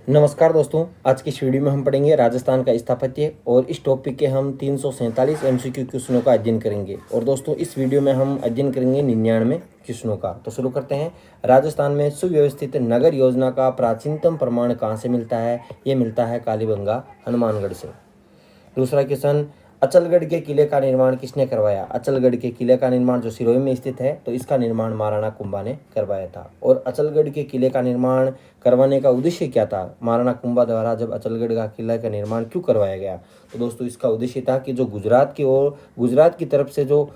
नमस्कार दोस्तों, आज की इस वीडियो में हम पढ़ेंगे राजस्थान का स्थापत्य और इस टॉपिक के हम 347 एमसीक्यू क्वेश्चनों का अध्ययन करेंगे। और दोस्तों इस वीडियो में हम अध्ययन करेंगे 99 क्वेश्चनों का। तो शुरू करते हैं। राजस्थान में सुव्यवस्थित नगर योजना का प्राचीनतम प्रमाण कहाँ से मिलता है? ये मिलता है कालीबंगा हनुमानगढ़ से। दूसरा क्वेश्चन, अचलगढ़ के किले का निर्माण किसने करवाया? अचलगढ़ के किले का निर्माण जो सिरोही में स्थित है, तो इसका निर्माण महाराणा कुंभा ने करवाया था। और अचलगढ़ के किले का निर्माण करवाने का उद्देश्य क्या था? महाराणा कुंभा द्वारा जब अचलगढ़ का किला का निर्माण क्यों करवाया गया? तो दोस्तों इसका उद्देश्य था कि जो गुजरात की तरफ से जो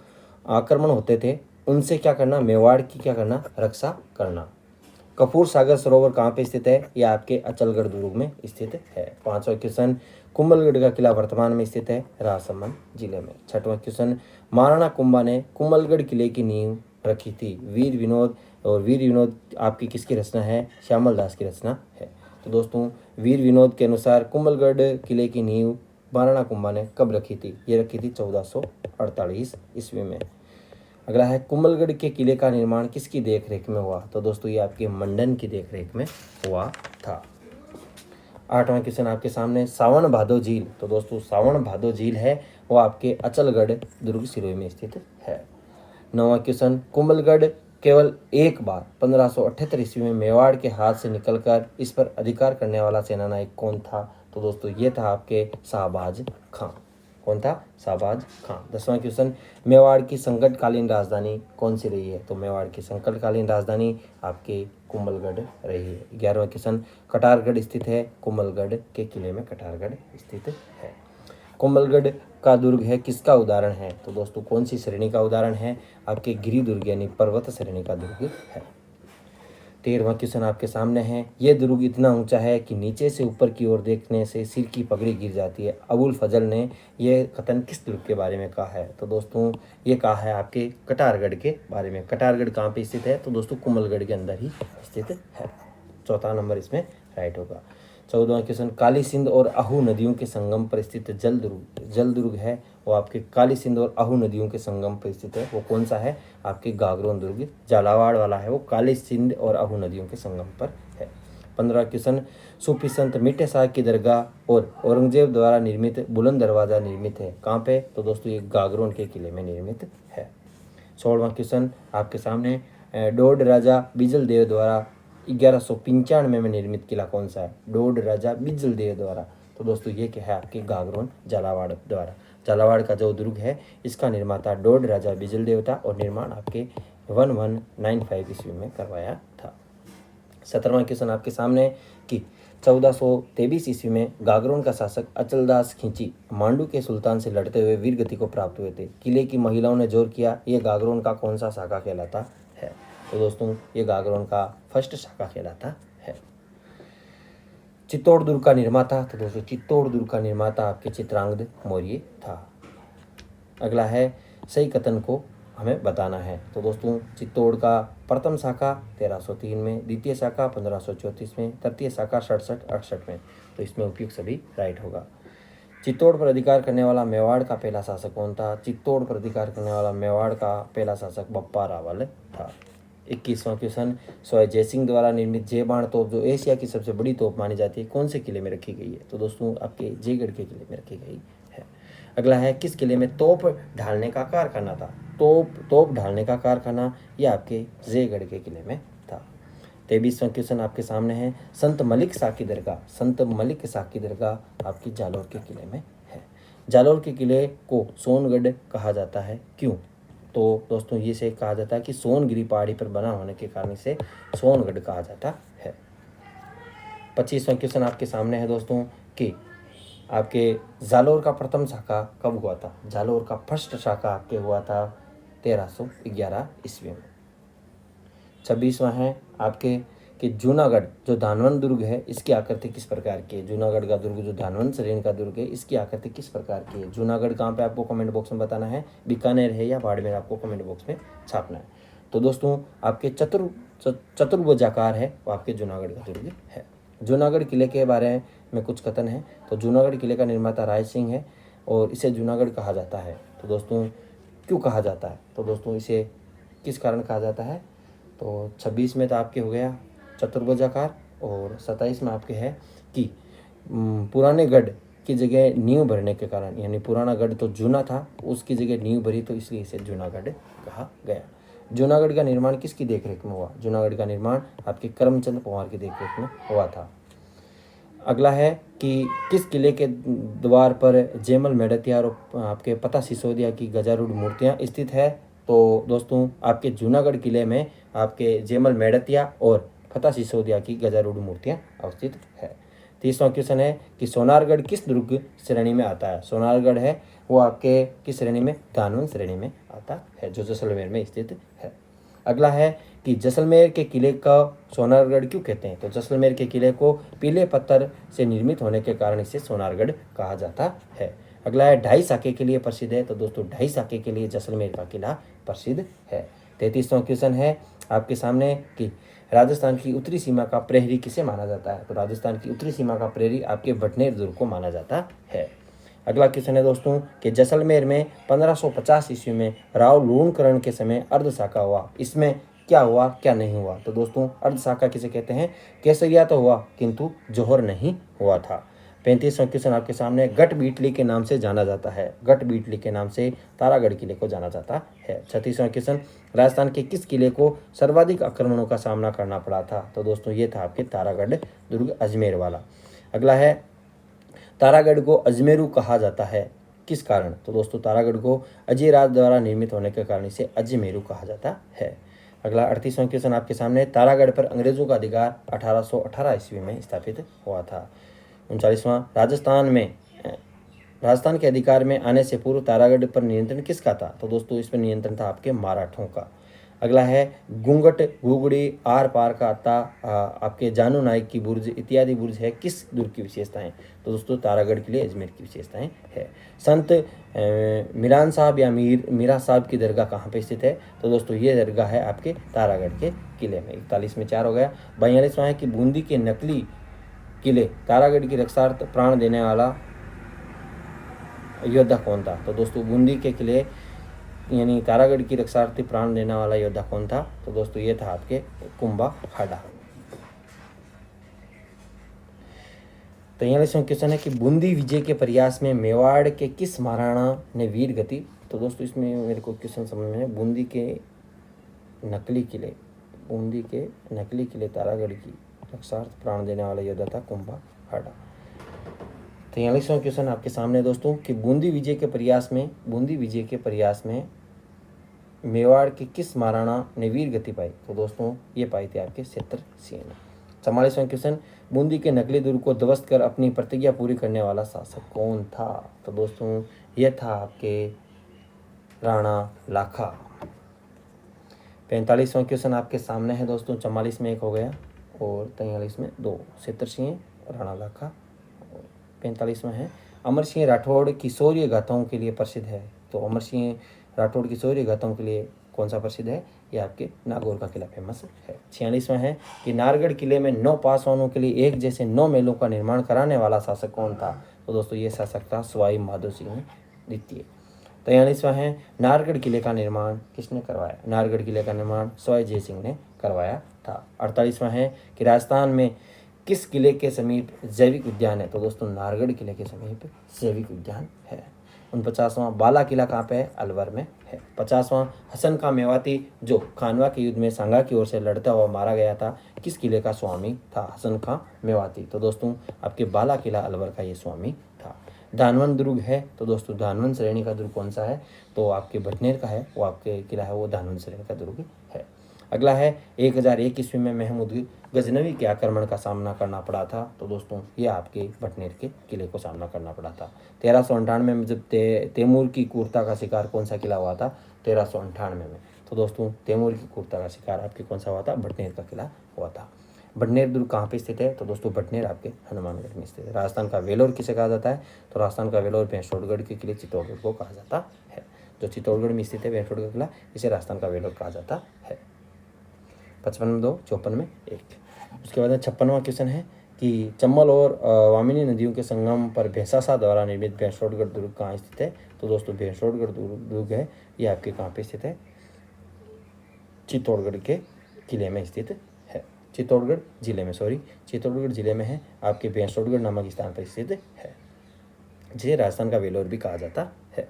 आक्रमण होते थे उनसे क्या करना, मेवाड़ की क्या करना, रक्षा करना। कपूर सागर सरोवर कहाँ पे स्थित है? यह आपके अचलगढ़ दुर्ग में स्थित है। पांचवा क्वेश्चन, कुंभलगढ़ का किला वर्तमान में स्थित है राजसमंद जिले में। छठवां क्वेश्चन, महाराणा कुंभा ने कुंभलगढ़ किले की नींव रखी थी। वीर विनोद, और वीर विनोद आपकी किसकी रचना है? श्यामल दास की रचना है। तो दोस्तों वीर विनोद के अनुसार कुंभलगढ़ किले की नींव महाराणा कुंभा ने कब रखी थी? ये रखी थी 1448 ईस्वी में। अगला है, कुंभलगढ़ के किले का निर्माण किसकी देखरेख में हुआ? तो दोस्तों ये आपके मंडन की देखरेख में हुआ था। आठवां क्वेश्चन आपके सामने, सावन भादो झील। तो दोस्तों सावन भादो झील है वो आपके अचलगढ़ दुर्ग सिरोही में स्थित है। नौवां क्वेश्चन, कुंभलगढ़ केवल एक बार 1578 ईस्वी में मेवाड़ के हाथ से निकलकर इस पर अधिकार करने वाला सेनानायक कौन था? तो दोस्तों ये था आपके शाहबाज खां। कौन था? शाहबाज खां। 10वां क्वेश्चन, मेवाड़ की संकटकालीन राजधानी कौन सी रही है? तो मेवाड़ की संकटकालीन राजधानी आपके कुंभलगढ़ रही है। 11वां क्वेश्चन, कटारगढ़ स्थित है कुंभलगढ़ के किले में, कटारगढ़ स्थित है। कुंभलगढ़ का दुर्ग है किसका उदाहरण है? तो दोस्तों कौन सी श्रेणी का उदाहरण है? आपके गिरि दुर्ग यानी पर्वत श्रेणी का दुर्ग है। 13वां क्वेश्चन आपके सामने है, यह दुर्ग इतना ऊंचा है कि नीचे से ऊपर की ओर देखने से सिर की पगड़ी गिर जाती है। अबुल फजल ने यह कथन किस दुर्ग के बारे में कहा है? तो दोस्तों ये कहा है आपके कटारगढ़ के बारे में। कटारगढ़ कहाँ पे स्थित है? तो दोस्तों कुंभलगढ़ के अंदर ही स्थित है। चौथा नंबर इसमें राइट होगा। 14वां क्वेश्चन, काली सिंध और आहू नदियों के संगम पर स्थित जल दुर्ग है वो आपके काली सिंध और आहू नदियों के संगम पर स्थित है। वो कौन सा है? आपके गागरोन दुर्ग, झालावाड़ वाला है वो, काली सिंध और आहू नदियों के संगम पर है। 15वां क्वेश्चन, सूफी संत मिठे साहब की दरगाह और औरंगजेब द्वारा निर्मित बुलंद दरवाजा निर्मित है कहाँ पे? तो दोस्तों ये गागरोन के किले में निर्मित है। 16वां क्वेश्चन आपके सामने, डोड राजा बिजल देव द्वारा 1195 में निर्मित किला कौन सा है? डोड राजा बिजल देव द्वारा। तो दोस्तों ये क्या है? आपके गागरोन झालावाड़ द्वारा। झालावाड़ का जो दुर्ग है इसका निर्माता डोड राजा बिजल देव था और निर्माण आपके 1195 ईस्वी में करवाया था। 17वां क्वेश्चन आपके सामने कि 1423 ईस्वी में गागरोन का शासक अचलदास खिंची मांडू के सुल्तान से लड़ते हुए वीर गति को प्राप्त हुए थे। किले की महिलाओं ने जोर किया, ये गागरोन का कौन सा शाखा कहलाता है? तो दोस्तों ये गागरोन का फर्स्ट शाखा कहलाता है। चित्तौड़ दुर्ग का निर्माता, तो दोस्तों चित्तौड़ दुर्ग का निर्माता आपके चित्रांगद मौर्य था। अगला है, सही कथन को हमें बताना है। तो दोस्तों चित्तौड़ का प्रथम शाखा 1303 में, द्वितीय शाखा 1534 में, तृतीय शाखा 67-68 में। तो इसमें उपयुक्त सभी राइट होगा। चित्तौड़ पर अधिकार करने वाला मेवाड़ का पहला शासक कौन था? चित्तौड़ पर अधिकार करने वाला मेवाड़ का पहला शासक बप्पा रावल था। 21वां क्वेश्चन, सवाई जयसिंह द्वारा निर्मित जय बाण तोप जो एशिया की सबसे बड़ी तोप मानी जाती है कौन से किले में रखी गई है? तो दोस्तों आपके जयगढ़ के किले में रखी गई है। अगला है, किस किले में तोप ढालने का कारखाना था? तोप ढालने का कारखाना यह आपके जयगढ़ के किले में था। 23वां क्वेश्चन आपके सामने है, संत मलिक शाह की दरगाह, संत मलिक शाह की दरगाह आपकी जालौर के किले में है। जालौर के किले को सोनगढ़ कहा जाता है, क्यों? तो दोस्तों ये से कहा जाता है कि सोनगिरी पहाड़ी पर बना होने के कारण से सोनगढ़ कहा जाता है। 25वां क्वेश्चन आपके सामने है दोस्तों कि आपके जालौर का प्रथम शाखा कब हुआ था? जालौर का फर्स्ट शाखा आपके हुआ था 1311 ईस्वी में। 26वां है आपके कि जूनागढ़ जो धानवंत दुर्ग है इसकी आकृति किस प्रकार की है? जूनागढ़ का दुर्ग जो धानवंत श्रेणी का दुर्ग है इसकी आकृति किस प्रकार की है? जूनागढ़ कहाँ पे आपको कमेंट बॉक्स में बताना है, बीकानेर है या बाड़मेर, आपको कमेंट बॉक्स में छापना है। तो दोस्तों आपके चतुर्भुजाकार है वो आपके जूनागढ़ का दुर्ग है। जूनागढ़ किले के बारे में कुछ कथन है। तो जूनागढ़ किले का निर्माता राय सिंह है और इसे जूनागढ़ कहा जाता है। तो दोस्तों क्यों कहा जाता है? तो दोस्तों इसे किस कारण कहा जाता है? तो 26 में तो आपके हो गया चतुर्भुजाकार और 27 में आपके है कि पुराने गढ़ की जगह नींव भरने के कारण, यानी पुराना गढ़ तो जूना था, उसकी जगह नींव भरी तो इसलिए इसे जूनागढ़ कहा गया। जूनागढ़ का निर्माण किसकी देखरेख में हुआ? जूनागढ़ का निर्माण आपके करमचंद पवार की देखरेख में हुआ था। अगला है कि किस किले के द्वार पर जयमल मेड़तिया और आपके पता सिसोदिया की गजारूढ़ मूर्तियां स्थित है? तो दोस्तों आपके जूनागढ़ किले में आपके जयमल मेड़तिया और फतेह सिसोदिया की गजारूढ़ मूर्तियां अवस्थित है। 30वां क्वेश्चन है कि सोनारगढ़ किस दुर्ग श्रेणी में आता है? सोनारगढ़ है वो आपके किस श्रेणी में? धानवन श्रेणी में आता है, जो जैसलमेर में स्थित है। अगला है कि जैसलमेर के किले का सोनारगढ़ क्यों कहते हैं? तो जैसलमेर के किले को पीले पत्थर से निर्मित होने के कारण इसे सोनारगढ़ कहा जाता है। अगला है ढाई साके के लिए प्रसिद्ध है। तो दोस्तों ढाई साके के लिए जैसलमेर का किला प्रसिद्ध है। 33वां क्वेश्चन है आपके सामने कि राजस्थान की उत्तरी सीमा का प्रहरी किसे माना जाता है? तो राजस्थान की उत्तरी सीमा का प्रहरी आपके भटनेर दुर्ग को माना जाता है। अगला क्वेश्चन है दोस्तों कि जैसलमेर में 1550 ईस्वी में राव लूणकरण के समय अर्धशाखा हुआ, इसमें क्या हुआ क्या नहीं हुआ? तो दोस्तों अर्धशाखा किसे कहते हैं? केसरिया तो हुआ किंतु जौहर नहीं हुआ था। 35वां क्वेश्चन आपके सामने गट बीटली के नाम से जाना जाता है। गट बीटली के नाम से तारागढ़ किले को जाना जाता है। 36वां क्वेश्चन राजस्थान के किस किले को सर्वाधिक आक्रमणों का सामना करना पड़ा था? तो दोस्तों ये था आपके तारागढ़ दुर्ग अजमेर वाला। अगला है तारागढ़ को अजमेरू कहा जाता है किस कारण? तो दोस्तों तारागढ़ को अजय राज द्वारा निर्मित होने के कारण इसे अजमेरू कहा जाता है। अगला 38वां क्वेश्चन आपके सामने तारागढ़ पर अंग्रेजों का अधिकार 1818 ईस्वी में स्थापित हुआ था। 39वां राजस्थान के अधिकार में आने से पूर्व तारागढ़ पर नियंत्रण किसका था? तो दोस्तों इस पर नियंत्रण था आपके मराठों का। अगला है घूंघट घुगड़ी आर पार का आता आपके जानू नायक की बुर्ज इत्यादि बुर्ज है किस दुर्ग की विशेषताएं? तो दोस्तों तारागढ़ के लिए अजमेर की विशेषताएं है। संत मीरान साहब या मीरा साहब की दरगाह कहाँ पे स्थित है? तो दोस्तों ये दरगाह है आपके तारागढ़ के किले में। 41 में 4 हो गया। 42वां है कि बूंदी के नकली किले तारागढ़ की रक्षार्थ प्राण देने वाला योद्धा कौन था? तो दोस्तों बूंदी के किले यानी तारागढ़ की रक्षार्थी प्राण देने वाला योद्धा कौन था? तो दोस्तों ये था आपके कुंभा हाडा। 43वां क्वेश्चन है कि बूंदी विजय के प्रयास में मेवाड़ के किस महाराणा ने वीर गति? तो दोस्तों इसमें मेरे को क्वेश्चन समझ में है बूंदी के नकली किले तारागढ़ की रक्षार्थ प्राण देने वाला योद्धा था कुंभा हाडा। 43वां क्वेश्चन आपके सामने दोस्तों कि बूंदी विजय के प्रयास में मेवाड़ के किस महाराणा ने वीर गति पाई? तो दोस्तों ये पाई थी आपके क्षेत्रसेन ने। 44वां क्वेश्चन बूंदी के नकली दुर्ग को ध्वस्त कर अपनी प्रतिज्ञा पूरी करने वाला शासक कौन था? तो दोस्तों ये था आपके राणा लाखा। 45वां क्वेश्चन आपके सामने है दोस्तों। 44 में 1 हो गया और 43 में 2। क्षेत्रसेन राणा लाखा। 45वां है अमर सिंह राठौड़ की शौर्य गाथाओं के लिए प्रसिद्ध है। तो अमर सिंह राठौड़ की शौर्य गाथाओं के लिए कौन सा प्रसिद्ध है? ये आपके नागौर का किला फेमस है। 46वां है कि नारगढ़ किले में 9 पासवानों के लिए एक जैसे 9 महलों का निर्माण कराने वाला शासक कौन था? तो दोस्तों ये शासक था सवाई माधो सिंह द्वितीय। 43वां है नारगढ़ किले का निर्माण किसने करवाया? नारगढ़ किले का निर्माण सवाई जय सिंह ने करवाया था। 48वां है कि राजस्थान में किस किले के समीप जैविक उद्यान है? तो दोस्तों नारगढ़ किले के समीप जैविक उद्यान है। 49वां बाला किला कहाँ पे है? अलवर में है। 50वां हसन खां मेवाती जो खानवा के युद्ध में सांगा की ओर से लड़ता हुआ मारा गया था किस किले का स्वामी था? हसन खां मेवाती। तो दोस्तों आपके बाला किला अलवर का ये स्वामी था। धानवन दुर्ग है। तो दोस्तों धानवन श्रेणी का दुर्ग कौन सा है? तो आपके भटनेर का है, वो आपके किला है वो धानवन श्रेणी का दुर्ग है। अगला है 1001 ईस्वी में महमूद गजनवी के आक्रमण का सामना करना पड़ा था। तो दोस्तों ये आपके भटनेर के किले को सामना करना पड़ा था। 1398 में जब तैमूर की क्रूरता का शिकार कौन सा किला हुआ था? 1398 में। तो दोस्तों तैमूर की क्रूरता का शिकार आपके कौन सा हुआ था? भटनेर का किला हुआ था। भटनेर दुर्ग कहाँ पे स्थित है? तो दोस्तों भटनेर आपके हनुमानगढ़ में स्थित है। राजस्थान का वेलोर किसे कहा जाता है? तो राजस्थान का वेलोर भैंसोड़गढ़ के किले चित्तौड़गढ़ को कहा जाता है। जो चित्तौड़गढ़ में स्थित है भैंसोड़गढ़ किला, इसे राजस्थान का वेलोर कहा जाता है। 55 में 2, 54 में 1। उसके बाद 56वां क्वेश्चन है कि चंबल और वामिनी नदियों के संगम पर भैंसासा द्वारा निर्मित भैंसोड़गढ़ दुर्ग कहाँ स्थित है? तो दोस्तों भैंसोड़गढ़ दुर्ग है ये आपके कहाँ पे स्थित है? चित्तौड़गढ़ के किले में स्थित है। चित्तौड़गढ़ जिले में, चित्तौड़गढ़ जिले में है, आपके भैंसोड़गढ़ नामक स्थान पर स्थित है, जिसे राजस्थान का वेलोर भी कहा जाता है।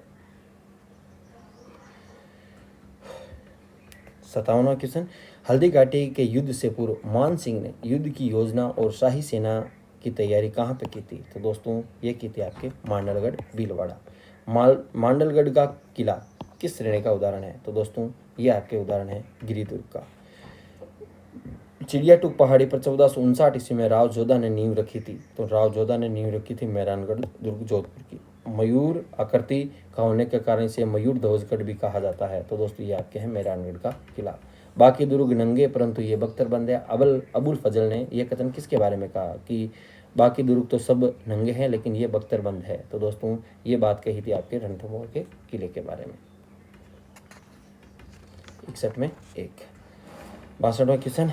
57वां क्वेश्चन, हल्दी घाटी के युद्ध से पूर्व मान सिंह ने युद्ध की योजना और शाही सेना की तैयारी कहाँ पे की थी? तो दोस्तों ये की थी आपके मांडलगढ़ भीलवाड़ा। मांडलगढ़ का किला किस श्रेणी का उदाहरण है? तो दोस्तों ये आपके उदाहरण है गिरिदुर्ग का। चिड़ियाटूक पहाड़ी पर 1459 ईस्वी में राव जोधा ने नींव रखी थी, तो राव जोधा ने नींव रखी थी मेहरानगढ़ दुर्ग जोधपुर की। मयूर आकृति का होने के कारण इसे मयूर ध्वजगढ़ भी कहा जाता है, तो दोस्तों ये आपके हैं मेहरानगढ़ का किला। बाकी दुर्ग नंगे परंतु ये बख्तरबंद है। अबुल फजल ने यह कथन किसके बारे में कहा कि बाकी दुर्ग तो सब नंगे हैं लेकिन ये बख्तरबंद है? तो दोस्तों ये बात कही थी आपके रणथंभौर के किले के बारे में। 61 में 1। 62वां क्वेश्चन,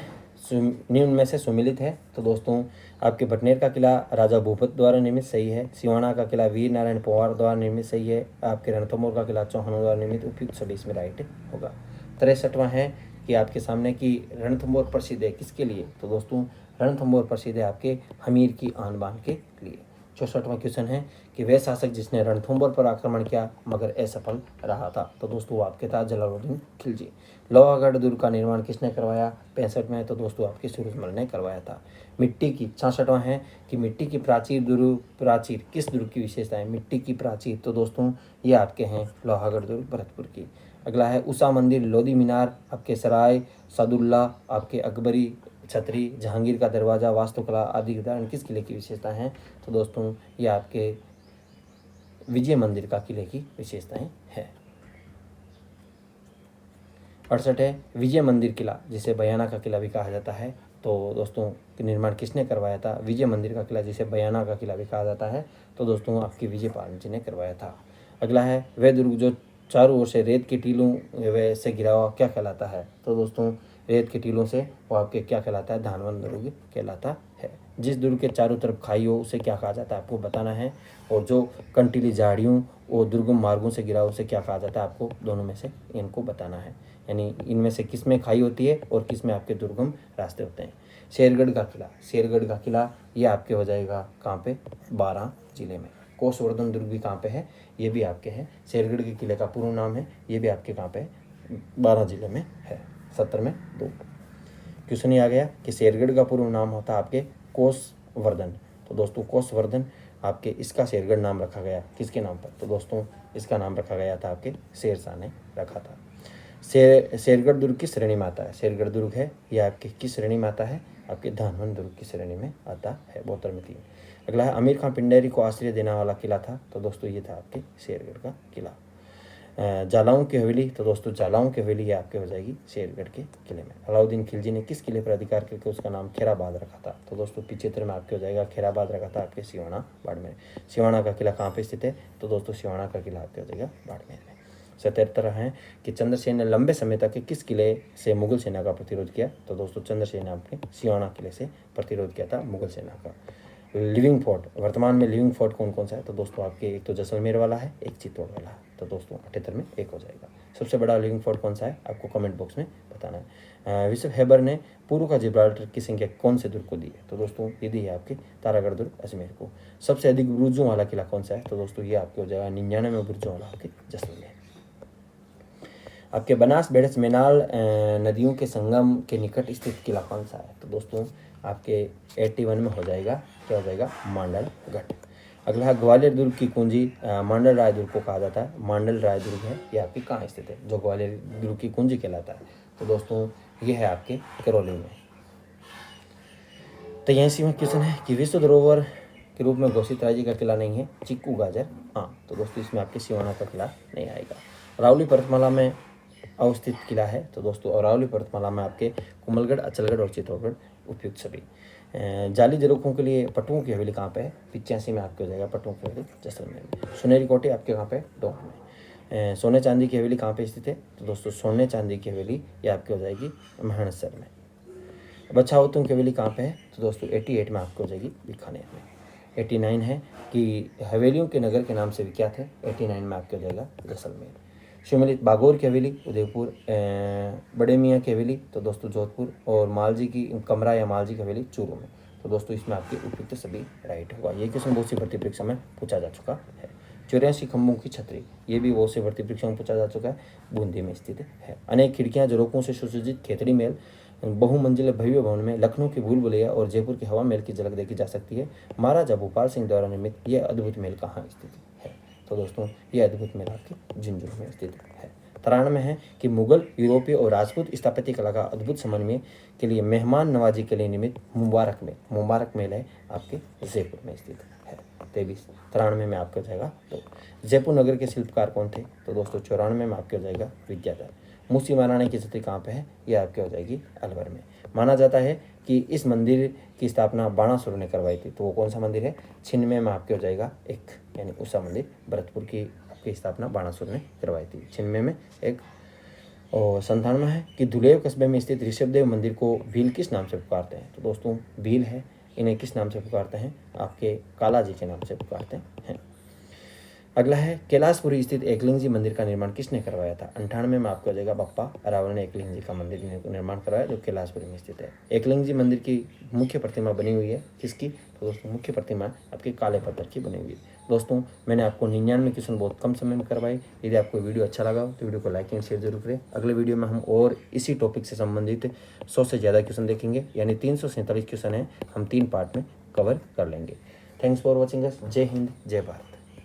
निम्न में से सुमिलित है? तो दोस्तों आपके भटनेर का किला राजा भूपत द्वारा निर्मित, सही है। सिवाना का किला वीर नारायण पवार द्वारा निर्मित, सही है। आपके रणथंभौर का किला चौहानों द्वारा निर्मित, उपयुक्त सभी इसमें राइट होगा। 63वां है कि आपके सामने की रणथंभौर प्रसिद्ध है किसके लिए? तो दोस्तों रणथंभौर प्रसिद्ध है आपके हमीर की आन बान के लिए। 64वां क्वेश्चन है कि वह शासक जिसने रणथंभौर पर आक्रमण किया मगर असफल रहा था? तो दोस्तों वो आपके था जलालुद्दीन खिलजी। लोहागढ़ दुर्ग का निर्माण किसने करवाया? 65 में, तो दोस्तों आपके सूरजमल ने करवाया था। मिट्टी की 66वां है कि मिट्टी की प्राचीर किस दुर्ग की विशेषता है? मिट्टी की प्राचीर, तो दोस्तों ये आपके हैं लोहागढ़ दुर्ग भरतपुर की। अगला है उषा मंदिर, लोधी मीनार, आपके सराय सादुल्ला, आपके अकबरी छतरी, जहांगीर का दरवाजा, वास्तुकला आदि उदाहरण किस किले की विशेषता हैं? तो दोस्तों ये आपके विजय मंदिर का किले की विशेषताएं हैं। 68 है विजय मंदिर किला, जिसे बयाना का किला भी कहा जाता है, तो दोस्तों निर्माण किसने करवाया था? विजय मंदिर का किला, जिसे बयाना का किला भी कहा जाता है, तो दोस्तों आपकी विजय पाल जी ने करवाया था। अगला है वह दुर्ग जो चारों ओर से रेत के टीलों वे से घिरा हुआ क्या कहलाता है? तो दोस्तों रेत के टीलों से वो आपके क्या कहलाता है? धानवन दुर्ग कहलाता है। जिस दुर्ग के चारों तरफ खाई हो उसे क्या कहा जाता है? आपको बताना है। और जो कंटीली झाड़ियों और दुर्गम मार्गों से घिरा उसे क्या कहा जाता है? आपको दोनों में से इनको बताना है, यानी इनमें से किस में खाई होती है और किस में आपके दुर्गम रास्ते होते हैं। शेरगढ़ का किला ये आपके हो जाएगा कहाँ पे? 12 जिले में। कोसवर्धन दुर्ग भी कहाँ पे है? ये भी आपके हैं। शेरगढ़ के किले का पूर्ण नाम है, ये भी आपके कहाँ पे है? 12 जिले में है। 70 में 2। क्वेश्चन ये आ गया कि शेरगढ़ का पूर्ण नाम होता है आपके कोसवर्धन, तो दोस्तों कोसवर्धन आपके इसका शेरगढ़ नाम रखा गया किसके नाम पर? तो दोस्तों इसका नाम रखा गया था आपके शेरशाह ने रखा था। शेरगढ़ दुर्ग किस श्रेणी में आता है? शेरगढ़ दुर्ग है यह आपके किस श्रेणी में आता है? आपके धानवन दुर्ग की श्रेणी में आता है। 72 में 3। अगला है आमिर खां पिंडेरी को आश्रय देने वाला किला था, तो दोस्तों ये था आपके शेरगढ़ का किला। जालाऊं की हवेली, तो दोस्तों जालाऊं की हवेली ये आपके हो जाएगी शेरगढ़ के किले में। अलाउद्दीन खिलजी ने किस किले पर अधिकार करके उसका नाम खैराबाद रखा था? तो दोस्तों 75 में आपके हो जाएगा खैराबाद रखा था आपके सिवाना बाड़मेर। सिवाना का किला कहाँ पे स्थित है? तो दोस्तों सिवाना का किला आपके हो जाएगा बाड़मेर में। 77 है कि चंद्रसेन ने लंबे समय तक किस किले से मुगल सेना का प्रतिरोध किया? तो दोस्तों चंद्रसेन ने आपने सिवाना किले से प्रतिरोध किया था मुगल सेना का। लिविंग फोर्ट, वर्तमान में लिविंग फोर्ट कौन कौन सा है? तो दोस्तों आपके एक तो जैसलमेर वाला है, एक चित्तौड़ वाला है, तो दोस्तों 78 में 1 हो जाएगा। सबसे बड़ा लिविंग फोर्ट कौन सा है? आपको कमेंट बॉक्स में बताना है। विश्व हेबर ने पूर्व का जिब्राल्टर की संख्या कौन से दुर्ग को दी है? तो दोस्तों ये दी है आपके तारागढ़ दुर्ग अजमेर को। सबसे अधिक बुर्जों वाला किला कौन सा है? तो दोस्तों ये आपके हो जाएगा 99 बुर्जों वाला आपके जैसलमेर। आपके बनास बेड़स मेनाल नदियों के संगम के निकट स्थित किला कौन सा है? तो दोस्तों आपके 81 में हो जाएगा, क्या हो जाएगा? मांडलगढ़। अगला है ग्वालियर दुर्ग की कुंजी मांडल राय दुर्ग को कहा जाता है। मांडल राय दुर्ग है ये आपकी कहाँ स्थित है जो ग्वालियर दुर्ग की कुंजी कहलाता है? तो दोस्तों ये है आपके करौली में। तो यहीं से क्वेश्चन है कि विश्व धरोहर के रूप में घोषित राज्य का किला नहीं है चिक्कू गाजर, हाँ, तो दोस्तों इसमें आपके सिवाना का किला नहीं आएगा। अरावली पर्वतमाला में अवस्थित किला है, तो दोस्तों अरावली पर्वतमाला में आपके कुमलगढ़, अचलगढ़ और चित्तौड़गढ़ उपयुक्त सभी। जाली जरोखों के लिए पटुओं की हवेली कहाँ पे है? 85 में आपके हो जाएगा पटुओं की हवेली जैसलमेर में। सुनहरी कोठी आपके कहाँ पे? डोंक में। सोने चांदी की हवेली कहाँ पे स्थित है? तो दोस्तों सोने चांदी की हवेली ये आपकी हो जाएगी महणसर में। बछावतों की हवेली कहाँ पे है? तो दोस्तों 88 में आपको हो जाएगी बीकानेर में। 89 है कि हवेलियों के नगर के नाम से विख्यात है, 89 में आपके हो जाएगा जैसलमेर। सुमेलित बागौर की हवेली उदयपुर, बड़े मियाँ की हवेली तो दोस्तों जोधपुर, और मालजी की कमरा या मालजी की हवेली चूरू में। तो दोस्तों इसमें आपके उपयुक्त सभी राइट होगा। ये क्वेश्चन बहुत सी भर्ती परीक्षा में पूछा जा चुका है। 84 खंभों की छतरी, ये भी बहुत सी भर्ती परीक्षा में पूछा जा चुका है, बूंदी में स्थित है। अनेक खिड़कियां झरोकों से सुसज्जित खेतड़ी महल बहुमंजिले भव्य भवन में लखनऊ की भूल भुलैया और जयपुर के हवा महल की झलक देखी जा सकती है। महाराजा भोपाल सिंह द्वारा निर्मित यह अद्भुत महल कहाँ स्थित है? तो दोस्तों ये अद्भुत महल आपके झुंझुनू में स्थित है। 93 में है कि मुगल, यूरोपीय और राजपूत स्थापत्य कला का अद्भुत समन्वय के लिए मेहमान नवाजी के लिए निर्मित मुबारक महल है आपके जयपुर में स्थित है। 93 में आपके हो जाएगा। तो जयपुर नगर के शिल्पकार कौन थे? तो दोस्तों 94 में आपके हो जाएगा विद्याधर। मूसी महारानी की छतरी कहाँ पे है? ये आपके हो जाएगी अलवर में। माना जाता है कि इस मंदिर की स्थापना बाणासुर ने करवाई थी। तो वो कौन सा मंदिर है? छिन्नवे में आपके हो जाएगा एक, यानी उषा मंदिर भरतपुर की स्थापना बाणासुर ने करवाई थी। छिन्नवे में एक। और 97 है कि धुलेव कस्बे में स्थित ऋषभदेव मंदिर को भील किस नाम से पुकारते हैं? तो दोस्तों भील है, इन्हें किस नाम से पुकारते हैं? आपके काला जी के नाम से पुकारते हैं। अगला है कैलाशपुरी स्थित एकलिंग जी मंदिर का निर्माण किसने करवाया था? 98 में आपको हो जाएगा बप्पा रावल ने एकलिंग जी का मंदिर निर्माण करवाया जो कैलाशपुरी में स्थित है। एकलिंग जी मंदिर की मुख्य प्रतिमा बनी हुई है किसकी? तो दोस्तों मुख्य प्रतिमा आपके काले पत्थर की बनी हुई है। दोस्तों मैंने आपको 99 क्वेश्चन बहुत कम समय में करवाए। यदि आपको वीडियो अच्छा लगा हो तो वीडियो को लाइक एंड शेयर जरूर करें। अगले वीडियो में हम और इसी टॉपिक से संबंधित 100 से ज़्यादा क्वेश्चन देखेंगे, यानी 347 क्वेश्चन है, हम 3 पार्ट में कवर कर लेंगे। Thanks for watching us. जय हिंद, जय भारत।